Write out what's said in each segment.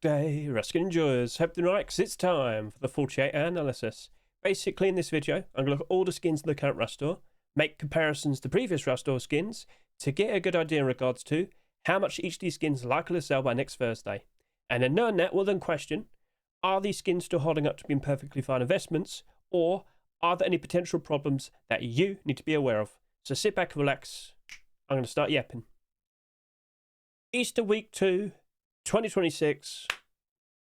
Thursday, Ruskin enjoyers. Hope they're right, 'cause it's time for the 48-hour analysis. Basically, in this video, I'm going to look at all the skins in the current Rust store, make comparisons to previous Rust store skins to get a good idea in regards to how much each of these skins are likely to sell by next Thursday. And then knowing that, we'll then question, are these skins still holding up to being perfectly fine investments, or are there any potential problems that you need to be aware of? So sit back and relax. I'm going to start yapping. Easter week 2, 2026,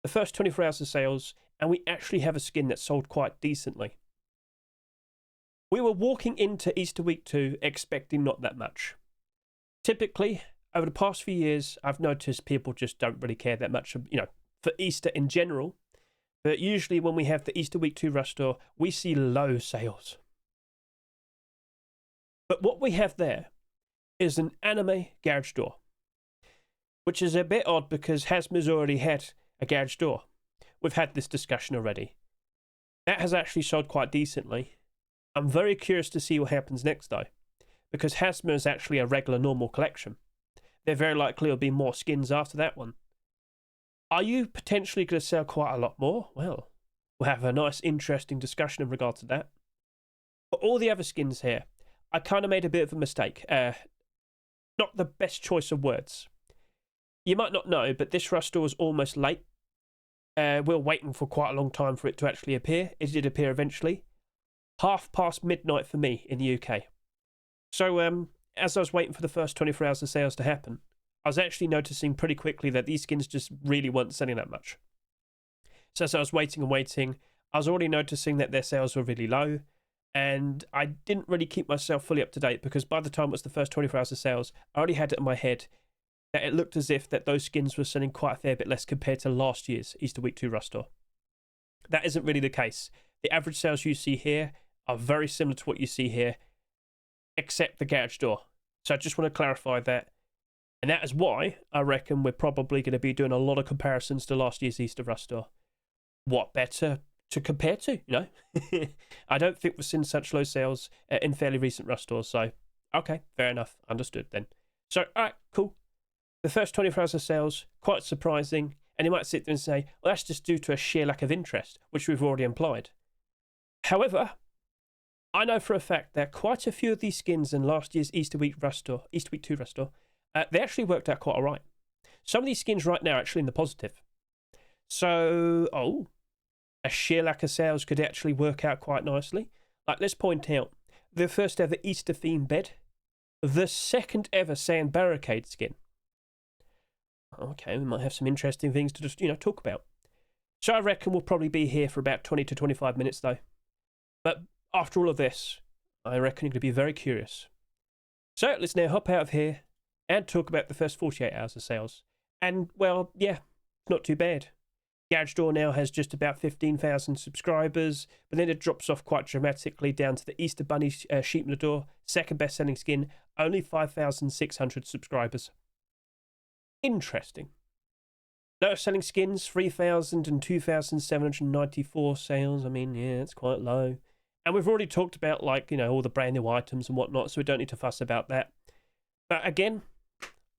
the first 24 hours of sales, and we actually have a skin that sold quite decently. We were walking into Easter week 2 expecting not that much. Typically, over the past few years, I've noticed people just don't really care that much, for Easter in general. But usually when we have the Easter week 2 Rust store, we see low sales. But what we have there is an anime garage door, which is a bit odd because Hasma's already had a garage door. We've had this discussion already. That has actually sold quite decently. I'm very curious to see what happens next though, because Hasma is actually a regular normal collection. There very likely will be more skins after that one. Are you potentially going to sell quite a lot more? Well, we'll have a nice interesting discussion in regard to that. For all the other skins here, I kind of made a bit of a mistake. Not the best choice of words. You might not know, but this Rust store is almost late. We're waiting for quite a long time for it to actually appear. It did appear eventually. midnight for me in the UK. So as I was waiting for the first 24 hours of sales to happen, I was actually noticing pretty quickly that these skins just really weren't selling that much. So as I was waiting and waiting, I was already noticing that their sales were really low, and I didn't really keep myself fully up to date because by the time it was the first 24 hours of sales, I already had it in my head that it looked as if that those skins were selling quite a fair bit less compared to last year's Easter week 2 Rust store. That isn't really the case. The average sales you see here are very similar to what you see here, except the garage door. So I just want to clarify that. And that is why I reckon we're probably going to be doing a lot of comparisons to last year's Easter Rust store. What better to compare to, I don't think we've seen such low sales in fairly recent Rust stores. So, okay, fair enough. Understood then. So, all right, cool. The first 24 hours of sales, quite surprising. And you might sit there and say, well, that's just due to a sheer lack of interest, which we've already implied. However, I know for a fact that quite a few of these skins in last year's Easter week 2 Rust store, they actually worked out quite all right. Some of these skins right now are actually in the positive. So, a sheer lack of sales could actually work out quite nicely. Like, let's point out the first ever Easter theme bed, the second ever SAR Barricade skin. Okay, we might have some interesting things to just, talk about. So I reckon we'll probably be here for about 20 to 25 minutes though. But after all of this, I reckon you're going to be very curious. So let's now hop out of here and talk about the first 48 hours of sales. And, well, yeah, not too bad. Garage Door now has just about 15,000 subscribers, but then it drops off quite dramatically down to the Easter Bunny sheep in the door, second best-selling skin, only 5,600 subscribers. Interesting. Lowest selling skins, 3,000 and 2,794 sales. I mean, yeah, it's quite low. And we've already talked about, all the brand new items and whatnot, so we don't need to fuss about that. But again,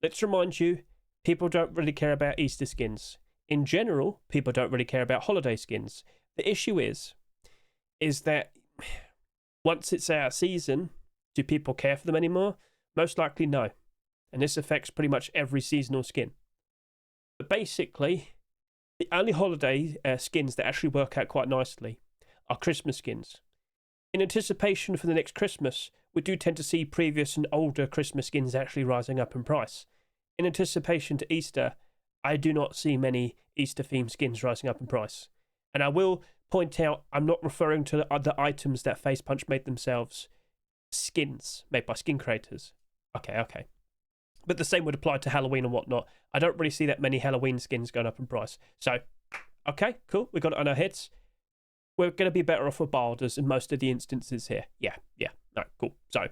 let's remind you, people don't really care about Easter skins. In general, people don't really care about holiday skins. The issue is that once it's our season, do people care for them anymore? Most likely no. And this affects pretty much every seasonal skin. But basically, the only holiday skins that actually work out quite nicely are Christmas skins. In anticipation for the next Christmas, we do tend to see previous and older Christmas skins actually rising up in price. In anticipation to Easter, I do not see many Easter-themed skins rising up in price. And I will point out, I'm not referring to the other items that Face Punch made themselves. Skins made by skin creators. Okay. But the same would apply to Halloween and whatnot. I don't really see that many Halloween skins going up in price. So, okay, cool. We got it on our heads. We're going to be better off with balders in most of the instances here. Yeah. No, cool. So,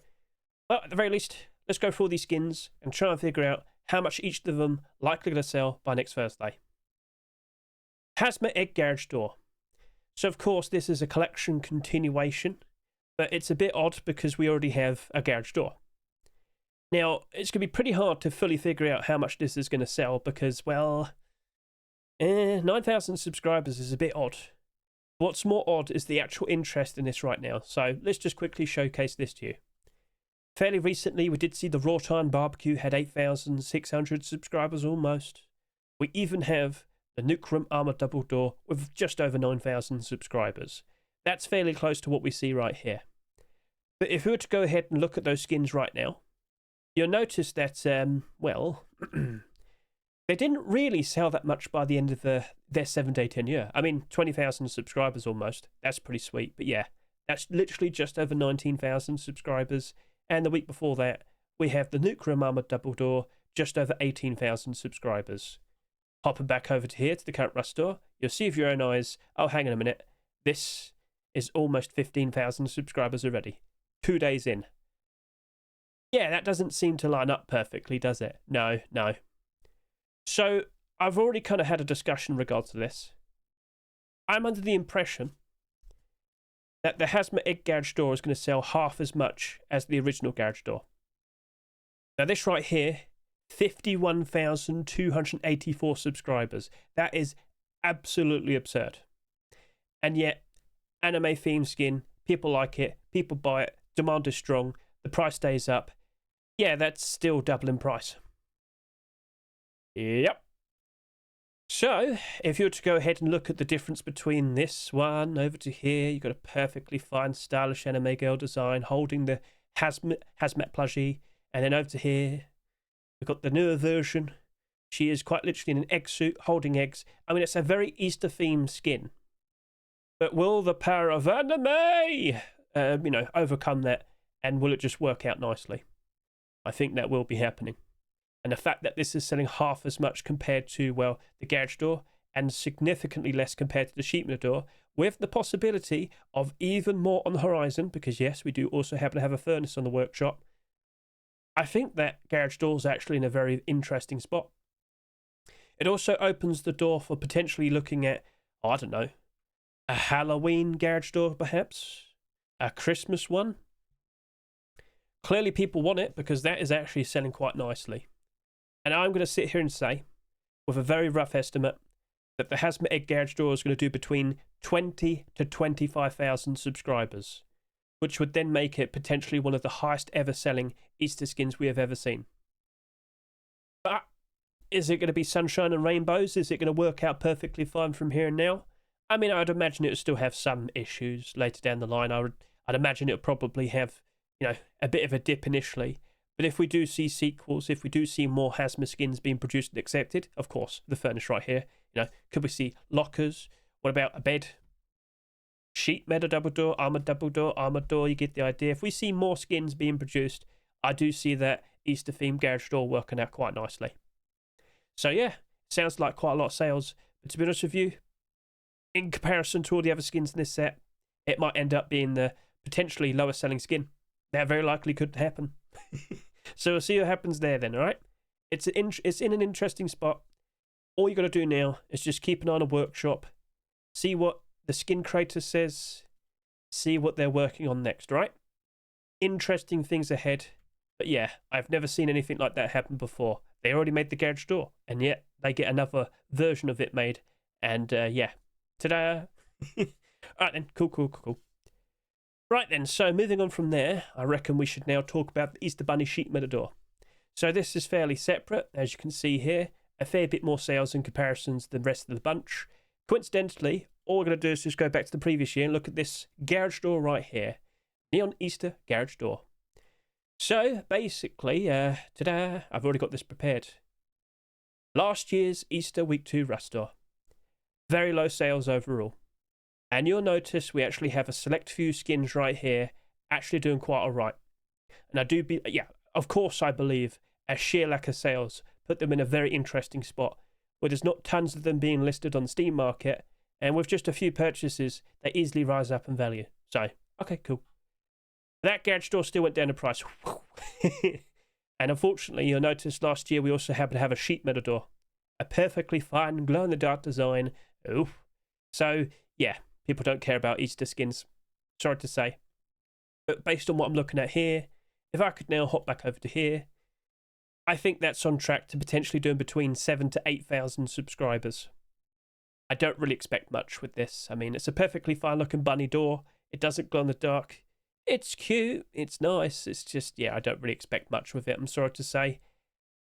well, at the very least, let's go through all these skins and try and figure out how much each of them likely to sell by next Thursday. Hasma Egg Garage Door. So, of course, this is a collection continuation, but it's a bit odd because we already have a garage door. Now, it's going to be pretty hard to fully figure out how much this is going to sell because, well, 9,000 subscribers is a bit odd. What's more odd is the actual interest in this right now. So let's just quickly showcase this to you. Fairly recently, we did see the Wrought Iron Barbecue had 8,600 subscribers almost. We even have the Nuke Room Armored Double Door with just over 9,000 subscribers. That's fairly close to what we see right here. But if we were to go ahead and look at those skins right now, you'll notice that, well, they didn't really sell that much by the end of their 7-day tenure. I mean, 20,000 subscribers almost. That's pretty sweet. But yeah, that's literally just over 19,000 subscribers. And the week before that, we have the Nuke Room Armored Double Door, just over 18,000 subscribers. Hopping back over to here, to the current Rust store, you'll see with your own eyes, oh, hang on a minute, this is almost 15,000 subscribers already. 2 days in. Yeah, that doesn't seem to line up perfectly, does it? No. So, I've already kind of had a discussion in regards to this. I'm under the impression that the Hazmat Egg Garage Door is going to sell half as much as the original Garage Door. Now, this right here, 51,284 subscribers. That is absolutely absurd. And yet, anime theme skin, people like it, people buy it, demand is strong, the price stays up. Yeah, that's still double in price. Yep. So, if you were to go ahead and look at the difference between this one over to here, you've got a perfectly fine, stylish anime girl design holding the hazmat plushie, and then over to here, we've got the newer version. She is quite literally in an egg suit, holding eggs. I mean, it's a very Easter-themed skin. But will the power of anime, overcome that, and will it just work out nicely? I think that will be happening. And the fact that this is selling half as much compared to, well, the Garage Door, and significantly less compared to the Sheet Metal Door, with the possibility of even more on the horizon, because yes, we do also happen to have a furnace on the workshop, I think that Garage Door is actually in a very interesting spot. It also opens the door for potentially looking at, I don't know, a Halloween Garage Door perhaps? A Christmas one? Clearly people want it because that is actually selling quite nicely. And I'm going to sit here and say, with a very rough estimate, that the Hazmat Egg Garage Door is going to do between 20 to 25,000 subscribers, which would then make it potentially one of the highest ever selling Easter skins we have ever seen. But is it going to be sunshine and rainbows? Is it going to work out perfectly fine from here and now? I mean, I'd imagine it would still have some issues later down the line. I'd imagine it would probably have, a bit of a dip initially. But if we do see sequels, if we do see more Hazmat skins being produced and accepted, of course, the furnace right here, could we see lockers? What about a bed? Sheet Metal Double Door, Armored Double Door, Armored Door, you get the idea. If we see more skins being produced, I do see that Easter themed Garage Door working out quite nicely. So yeah, sounds like quite a lot of sales. But to be honest with you, in comparison to all the other skins in this set, it might end up being the potentially lower selling skin. That very likely could happen. So we'll see what happens there then, alright? It's in an interesting spot. All you got to do now is just keep an eye on a workshop, see what the skin creator says, see what they're working on next, right? Interesting things ahead. But yeah, I've never seen anything like that happen before. They already made the Garage Door, and yet they get another version of it made. And yeah, ta-da! Alright then, cool. Right then, so moving on from there, I reckon we should now talk about the Easter Bunny Sheet Metal Door. So this is fairly separate, as you can see here, a fair bit more sales in comparisons than the rest of the bunch. Coincidentally, all we're going to do is just go back to the previous year and look at this Garage Door right here. Neon Easter Garage Door. So, basically, ta-da, I've already got this prepared. Last year's Easter Week 2 Rust Door. Very low sales overall. And you'll notice we actually have a select few skins right here actually doing quite alright. And of course I believe a sheer lack of sales put them in a very interesting spot where there's not tons of them being listed on the Steam market, and with just a few purchases, they easily rise up in value. So, okay, cool. That Garage Door still went down in price. And unfortunately, you'll notice last year we also happened to have a Sheet Metal Door. A perfectly fine glow-in-the-dark design. Oof. So, yeah. People don't care about Easter skins. Sorry to say. But based on what I'm looking at here, if I could now hop back over to here, I think that's on track to potentially doing between 7,000 to 8,000 subscribers. I don't really expect much with this. I mean, it's a perfectly fine looking bunny door. It doesn't glow in the dark. It's cute. It's nice. It's just, yeah, I don't really expect much with it, I'm sorry to say.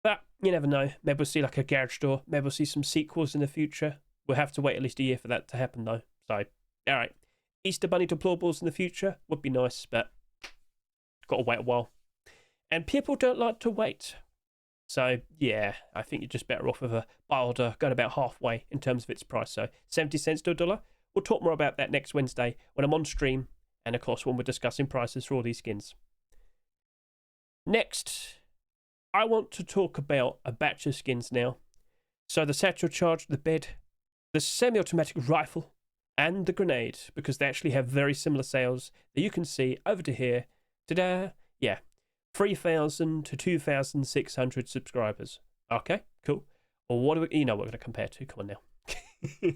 But you never know. Maybe we'll see like a garage door. Maybe we'll see some sequels in the future. We'll have to wait at least a year for that to happen, though. So, all right. Easter Bunny deplorables in the future would be nice, but got to wait a while. And people don't like to wait. So, yeah, I think you're just better off with a buy order going about halfway in terms of its price. So, 70 cents to $1. We'll talk more about that next Wednesday when I'm on stream. And, of course, when we're discussing prices for all these skins. Next, I want to talk about a batch of skins now. So, the Satchel charge, the bed, the semi-automatic rifle, and the grenade, because they actually have very similar sales that you can see over to here. Ta-da! Yeah, 3,000 to 2,600 subscribers. Okay, cool. Well, what do we, you know what we're going to compare to? Come on now.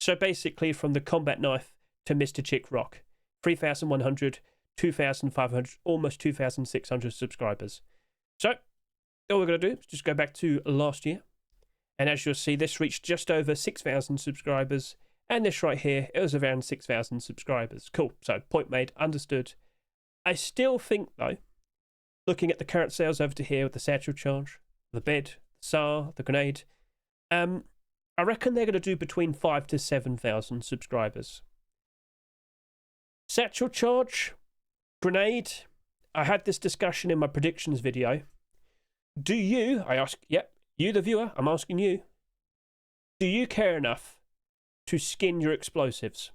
So basically, from the combat knife to Mr. Chick Rock, 3,100, 2,500, almost 2,600 subscribers. So all we're going to do is just go back to last year. And as you'll see, this reached just over 6,000 subscribers. And this right here, it was around 6,000 subscribers. Cool. So point made, understood. I still think, though, looking at the current sales over to here with the Satchel charge, the bed, the SAR, the grenade, I reckon they're going to do between 5,000 to 7,000 subscribers. Satchel charge, grenade, I had this discussion in my predictions video. Do you, I ask, yep, you the viewer, I'm asking you, do you care enough to skin your explosives?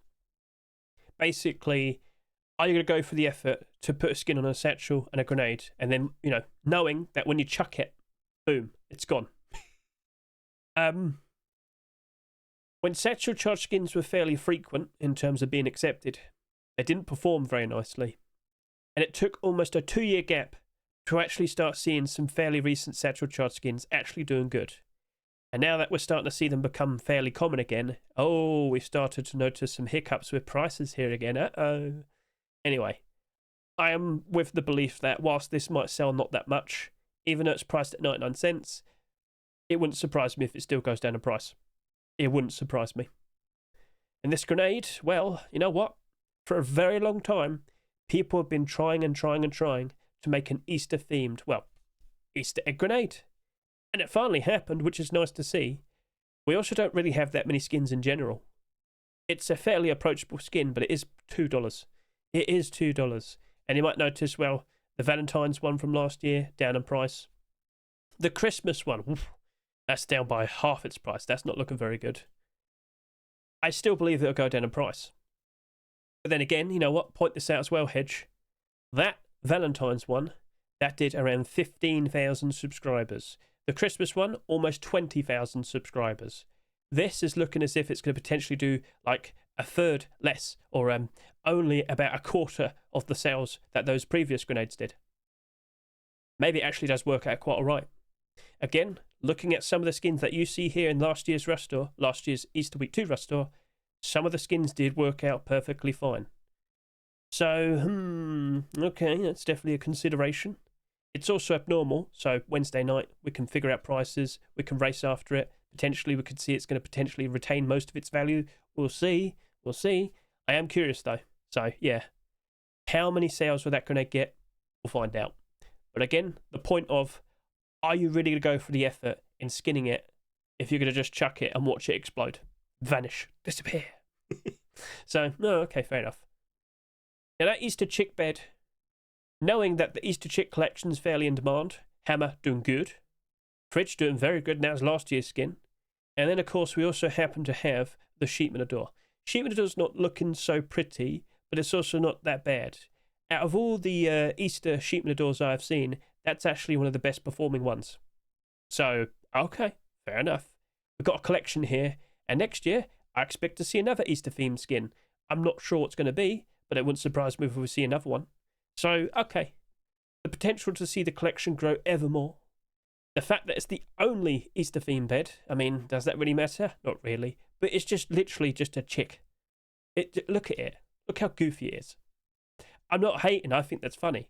Basically, are you going to go for the effort to put a skin on a satchel and a grenade, and then, you know, knowing that when you chuck it, boom, it's gone? When satchel charge skins were fairly frequent in terms of being accepted, they didn't perform very nicely. And it took almost a 2-year gap to actually start seeing some fairly recent satchel charge skins actually doing good. And now that we're starting to see them become fairly common again, oh, we've started to notice some hiccups with prices here again. Uh-oh. Anyway, I am with the belief that whilst this might sell not that much, even though it's priced at 99 cents, it wouldn't surprise me if it still goes down in price. It wouldn't surprise me. And this grenade, well, you know what? For a very long time, people have been trying to make an Easter-themed, well, Easter egg grenade. And it finally happened, which is nice to see. We also don't really have that many skins in general. It's a fairly approachable skin, but it is $2. It is $2. And you might notice, well, the Valentine's one from last year, down in price. The Christmas one, oof, that's down by half its price. That's not looking very good. I still believe it'll go down in price. But then again, you know what? Point this out as well, Hedge. That Valentine's one, that did around 15,000 subscribers. The Christmas one, almost 20,000 subscribers. This is looking as if it's going to potentially do like a third less, or only about a quarter of the sales that those previous grenades did. Maybe it actually does work out quite alright. Again, looking at some of the skins that you see here in last year's Rush Store, last year's Easter Week 2 Rush Store, some of the skins did work out perfectly fine. So, okay, that's definitely a consideration. It's also abnormal, so Wednesday night we can figure out prices, we can race after it. Potentially we could see it's going to potentially retain most of its value. We'll see. I am curious though. So, yeah. How many sales will that grenade get? We'll find out. But again, the point of, are you really going to go for the effort in skinning it if you're going to just chuck it and watch it explode? Vanish. Disappear. So, no, okay, fair enough. Now that Easter Chick bed, knowing that the Easter Chick collection's fairly in demand, Hammer doing good, Fridge doing very good, now as last year's skin, and then of course we also happen to have the Sheepman Adore. Sheepman Adore's not looking so pretty, but it's also not that bad. Out of all the Easter Sheepman Adores I've seen, that's actually one of the best performing ones. So, okay, fair enough. We've got a collection here, and next year I expect to see another Easter themed skin. I'm not sure what's going to be, but it wouldn't surprise me if we see another one. So, okay. The potential to see the collection grow ever more. The fact that it's the only Easter themed bed, I mean, does that really matter? Not really. But it's just literally just a chick. Look at it. Look how goofy it is. I'm not hating, I think that's funny.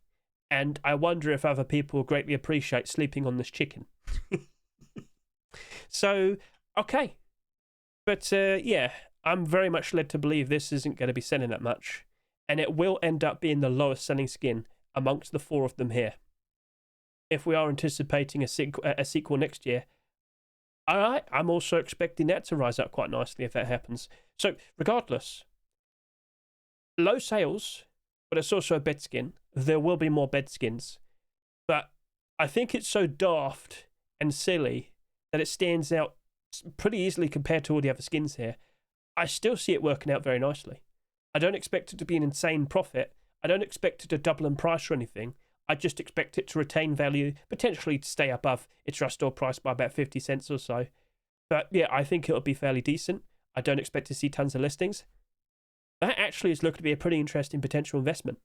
And I wonder if other people greatly appreciate sleeping on this chicken. So, okay. But yeah, I'm very much led to believe this isn't going to be selling that much, and it will end up being the lowest selling skin amongst the 4 of them here. If we are anticipating a sequel next year, alright, I'm also expecting that to rise up quite nicely if that happens. So, regardless, low sales, but it's also a bed skin. There will be more bed skins. But I think it's so daft and silly that it stands out pretty easily compared to all the other skins here. I still see it working out very nicely. I don't expect it to be an insane profit. I don't expect it to double in price or anything. I just expect it to retain value, potentially to stay above its restore price by about 50 cents or so. But yeah, I think it'll be fairly decent. I don't expect to see tons of listings. That actually is looking to be a pretty interesting potential investment.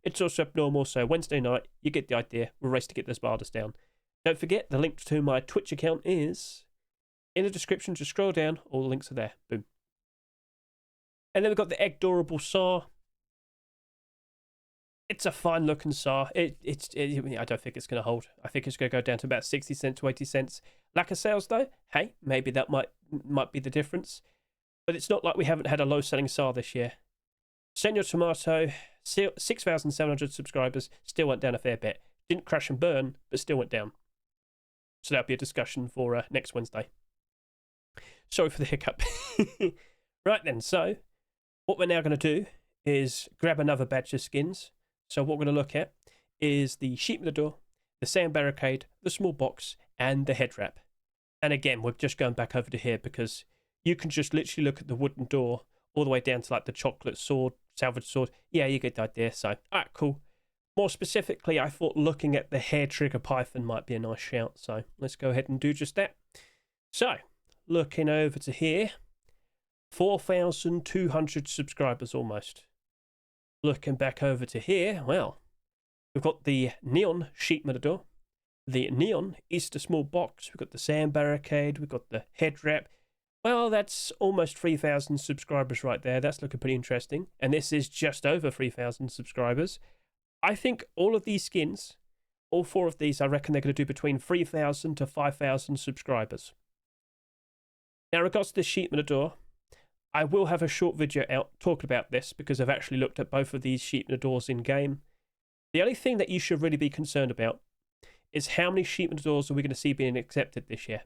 It's also abnormal, so Wednesday night, you get the idea. We'll race to get those barders down. Don't forget, the link to my Twitch account is in the description. Just scroll down, all the links are there. Boom. And then we've got the Egg-Dorable SAR. It's a fine looking SAR. I don't think it's going to hold. I think it's going to go down to about 60 cents to 80 cents. Lack of sales though, hey, maybe that might be the difference. But it's not like we haven't had a low selling SAR this year. Senor Tomato, 6,700 subscribers, still went down a fair bit. Didn't crash and burn, but still went down. So that'll be a discussion for next Wednesday. Sorry for the hiccup. Right then, so what we're now going to do is grab another batch of skins. So what we're going to look at is the Sheep Matador, the SAR Barricade, the small box, and the Headwrap. And again, we're just going back over to here because you can just literally look at the wooden door all the way down to like the chocolate sword, salvage sword. Yeah, you get the idea. So, alright, cool. More specifically, I thought looking at the hair trigger python might be a nice shout. So let's go ahead and do just that. So, looking over to here, 4,200 subscribers almost. Looking back over to here, well, we've got the Neon Sheep Matador, the Neon Easter Small Box, we've got the SAR Barricade, we've got the Headwrap. Well, that's almost 3,000 subscribers right there. That's looking pretty interesting. And this is just over 3,000 subscribers. I think all of these skins, all 4 of these, I reckon they're going to do between 3,000 to 5,000 subscribers. Now, in regards to the Sheep Matador, I will have a short video out talking about this because I've actually looked at both of these Sheep Matadors in game. The only thing that you should really be concerned about is how many Sheep Matadors are we going to see being accepted this year.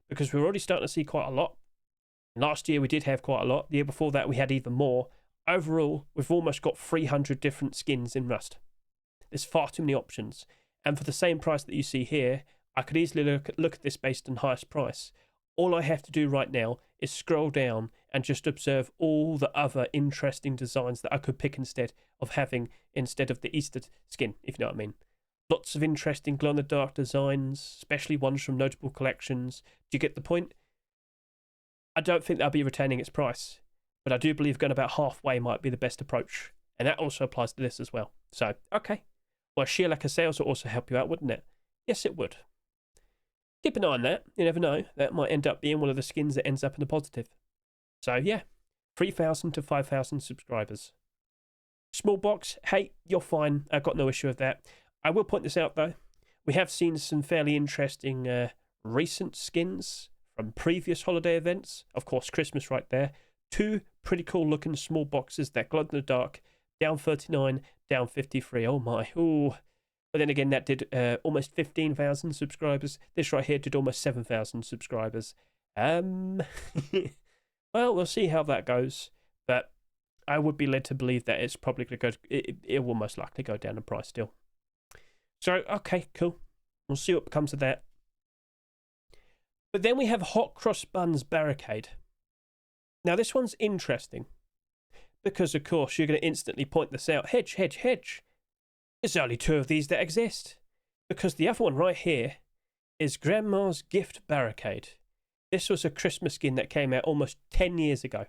Because we're already starting to see quite a lot. Last year we did have quite a lot. The year before that we had even more. Overall, we've almost got 300 different skins in Rust. There's far too many options. And for the same price that you see here, I could easily look at this based on highest price. All I have to do right now is scroll down and just observe all the other interesting designs that I could pick instead of having instead of the Easter skin, if you know what I mean. Lots of interesting glow-in-the-dark designs, especially ones from notable collections. Do you get the point? I don't think that'll be retaining its price, but I do believe going about halfway might be the best approach, and that also applies to this as well. So, okay. Well, sheer lack of sales will also help you out, wouldn't it? Yes, it would. Keep an eye on that. You never know. That might end up being one of the skins that ends up in the positive. So, yeah. 3,000 to 5,000 subscribers. Small box, hey, you're fine. I've got no issue with that. I will point this out, though. We have seen some fairly interesting recent skins from previous holiday events. Of course, Christmas right there. 2 pretty cool looking small boxes that glow in the dark. Down 39, down 53. Oh, my. Ooh. But then again, that did almost 15,000 subscribers. This right here did almost 7,000 subscribers. Well, we'll see how that goes. But I would be led to believe that it's probably going to go. It will most likely go down in price still. So, okay, cool. We'll see what becomes of that. But then we have Hot Cross Buns Barricade. Now, this one's interesting. Because, of course, you're going to instantly point this out. Hedge, hedge, hedge. There's only 2 of these that exist. Because the other one right here is Grandma's Gift Barricade. This was a Christmas skin that came out almost 10 years ago.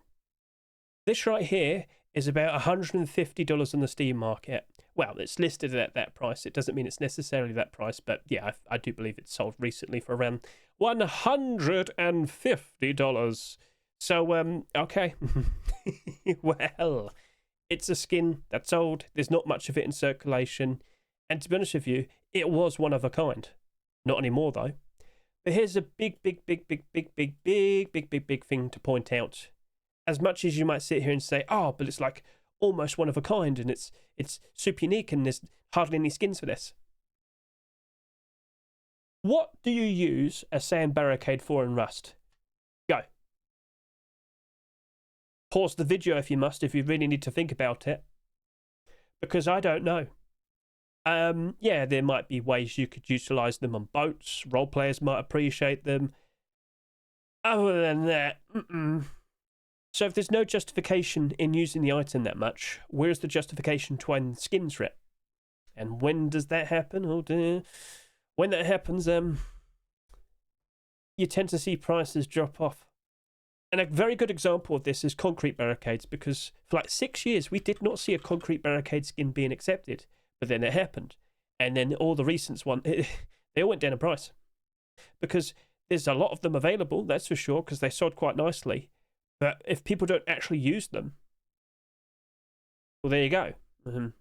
This right here is about $150 on the Steam market. Well, it's listed at that price. It doesn't mean it's necessarily that price, but yeah, I do believe it's sold recently for around $150. So, okay. Well, it's a skin that's old. There's not much of it in circulation. And to be honest with you, it was one of a kind. Not anymore, though. But here's a big thing to point out. As much as you might sit here and say, oh, but it's like almost one of a kind and it's super unique and there's hardly any skins for this. What do you use a SAR Barricade for in Rust? Go. Pause the video if you must, if you really need to think about it. Because I don't know. Yeah, there might be ways you could utilize them on boats. Role players might appreciate them. Other than that, So if there's no justification in using the item that much, where's the justification to own skins for it? And when does that happen? Oh dear. When that happens, you tend to see prices drop off. And a very good example of this is concrete barricades, because for like 6 years we did not see a concrete barricade skin being accepted, but then it happened, and then all the recent ones they all went down in price because there's a lot of them available, that's for sure, because they sold quite nicely. But if people don't actually use them, well, there you go. The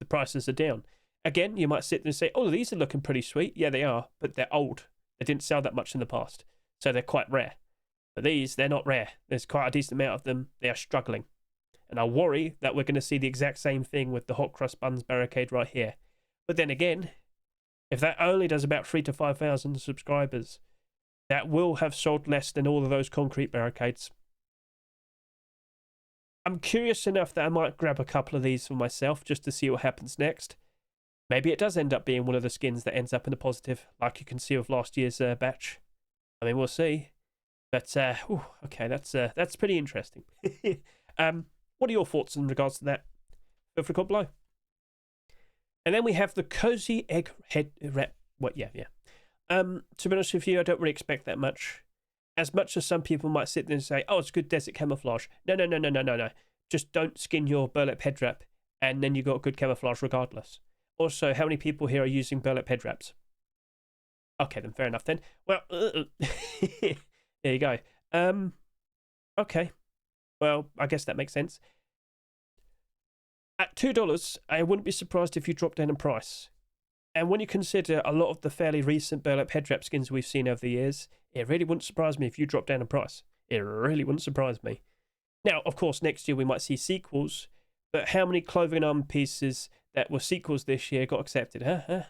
prices are down. Again, you might sit there and say, oh, these are looking pretty sweet. Yeah, they are, but they're old. They didn't sell that much in the past, so they're quite rare. But these, they're not rare. There's quite a decent amount of them. They are struggling. And I worry that we're going to see the exact same thing with the Hot Cross Buns Barricade right here. But then again, if that only does about 3,000 to 5,000 subscribers, that will have sold less than all of those concrete barricades. I'm curious enough that I might grab a couple of these for myself just to see what happens next. Maybe it does end up being one of the skins that ends up in the positive, like you can see with last year's batch. I mean, we'll see. But, okay, that's pretty interesting. What are your thoughts in regards to that? Feel free to comment below. And then we have the Cozy Egg Headwrap. What? Yeah. To be honest with you, I don't really expect that much. As much as some people might sit there and say, oh, it's good desert camouflage. No. Just don't skin your burlap headwrap, and then you got good camouflage regardless. Also, how many people here are using burlap headwraps? Okay, then fair enough then. Well, there you go. Okay. Well, I guess that makes sense. At $2, I wouldn't be surprised if you drop down in price. And when you consider a lot of the fairly recent burlap headwrap skins we've seen over the years, it really wouldn't surprise me if you drop down in price. It really wouldn't surprise me. Now, of course, next year we might see sequels, but how many clothing armor pieces that were sequels this year got accepted?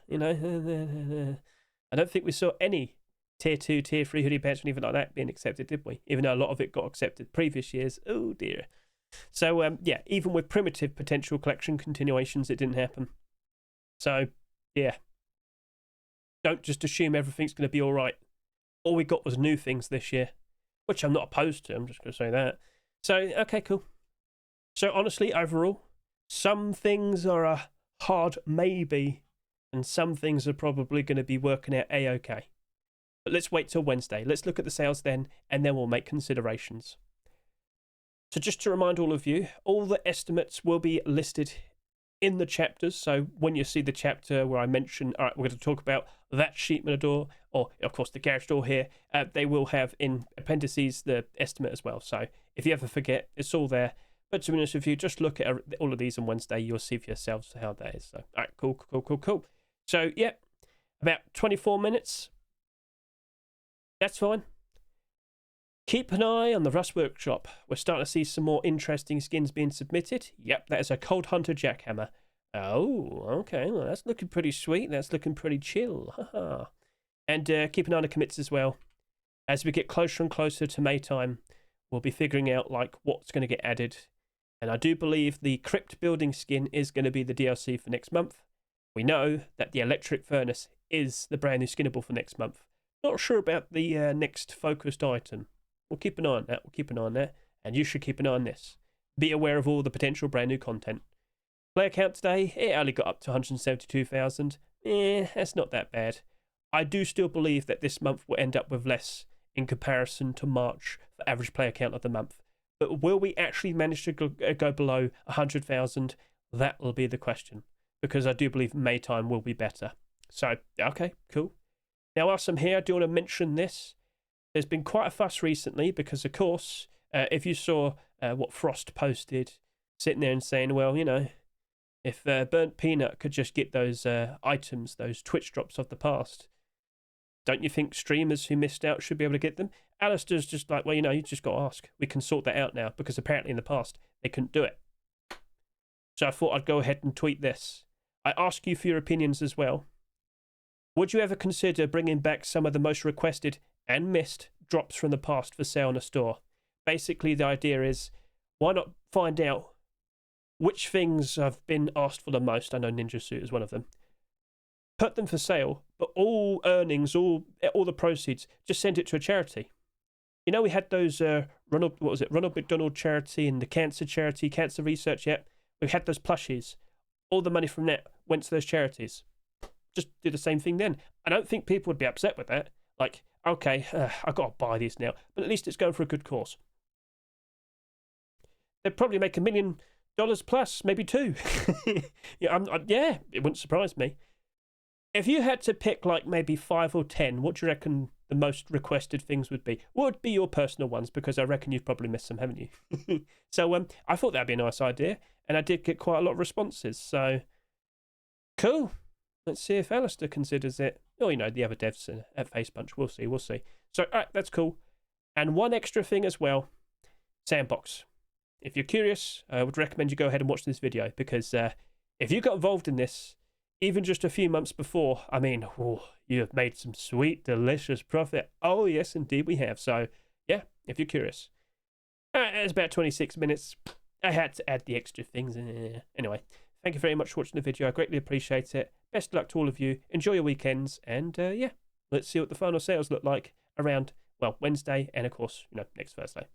You know, I don't think we saw any Tier 2, Tier 3 hoodie pants or anything like that being accepted, did we? Even though a lot of it got accepted previous years. Oh, dear. So, yeah, even with primitive potential collection continuations, it didn't happen. So, yeah. Don't just assume everything's going to be all right. All we got was new things this year, which I'm not opposed to. I'm just going to say that. So, okay, cool. So, honestly, overall, some things are a hard maybe, and some things are probably going to be working out A-okay. But let's wait till Wednesday. Let's look at the sales then, and then we'll make considerations. So just to remind all of you, all the estimates will be listed in the chapters. So when you see the chapter where I mention, all right, we're going to talk about that sheepman door, or of course the garage door here, they will have in appendices the estimate as well. So if you ever forget, it's all there. But to be honest with you, just look at all of these on Wednesday. You'll see for yourselves how that is. So, all right, cool. So, yeah, about 24 minutes. That's fine. Keep an eye on the Rust Workshop. We're starting to see some more interesting skins being submitted. Yep, that is a Cold Hunter Jackhammer. Oh, okay. Well, that's looking pretty sweet. That's looking pretty chill. Haha. And keep an eye on the commits as well. As we get closer and closer to May time, we'll be figuring out like what's going to get added. And I do believe the Crypt Building skin is going to be the DLC for next month. We know that the Electric Furnace is the brand new skinnable for next month. Not sure about the next focused item. We'll keep an eye on that. And you should keep an eye on this. Be aware of all the potential brand new content. Player count today, it only got up to 172,000. That's not that bad. I do still believe that this month will end up with less in comparison to March for average player count of the month. But will we actually manage to go below 100,000? That will be the question. Because I do believe May time will be better. So, okay, cool. Now, whilst I'm here, I do want to mention this. There's been quite a fuss recently because, of course, if you saw what Frost posted, sitting there and saying, well, you know, if Burnt Peanut could just get those items, those Twitch drops of the past, Don't you think streamers who missed out should be able to get them? Alistair's just like, well, you just got to ask. We can sort that out now, because apparently in the past they couldn't do it. So I thought I'd go ahead and tweet this. I ask you for your opinions as well. Would you ever consider bringing back some of the most requested and missed drops from the past for sale in a store? Basically, the idea is, why not find out which things have been asked for the most? I know Ninja Suit is one of them. Put them for sale, but all earnings, all the proceeds, just send it to a charity. You know, we had those Ronald McDonald charity and the cancer charity, cancer research. Yeah, we had those plushies. All the money from that went to those charities. Just do the same thing then. I don't think people would be upset with that. Like, okay, I've got to buy these now, but at least it's going for a good cause. They'd probably make $1 million plus, maybe $2 million. Yeah, it wouldn't surprise me. If you had to pick like maybe 5 or 10, what do you reckon the most requested things would be? What would be your personal ones? Because I reckon you've probably missed some, haven't you? So I thought that'd be a nice idea, and I did get quite a lot of responses. So cool. Let's see if Alistair considers it. Oh, the other devs at Face Punch. We'll see. So, all right, that's cool. And one extra thing as well, Sandbox. If you're curious, I would recommend you go ahead and watch this video, because if you got involved in this, even just a few months before, I mean, you have made some sweet, delicious profit. Oh, yes, indeed we have. So, yeah, if you're curious. It's about 26 minutes. I had to add the extra things. Anyway, thank you very much for watching the video. I greatly appreciate it. Best of luck to all of you. Enjoy your weekends. And, yeah, let's see what the final sales look like around, well, Wednesday and, of course, next Thursday.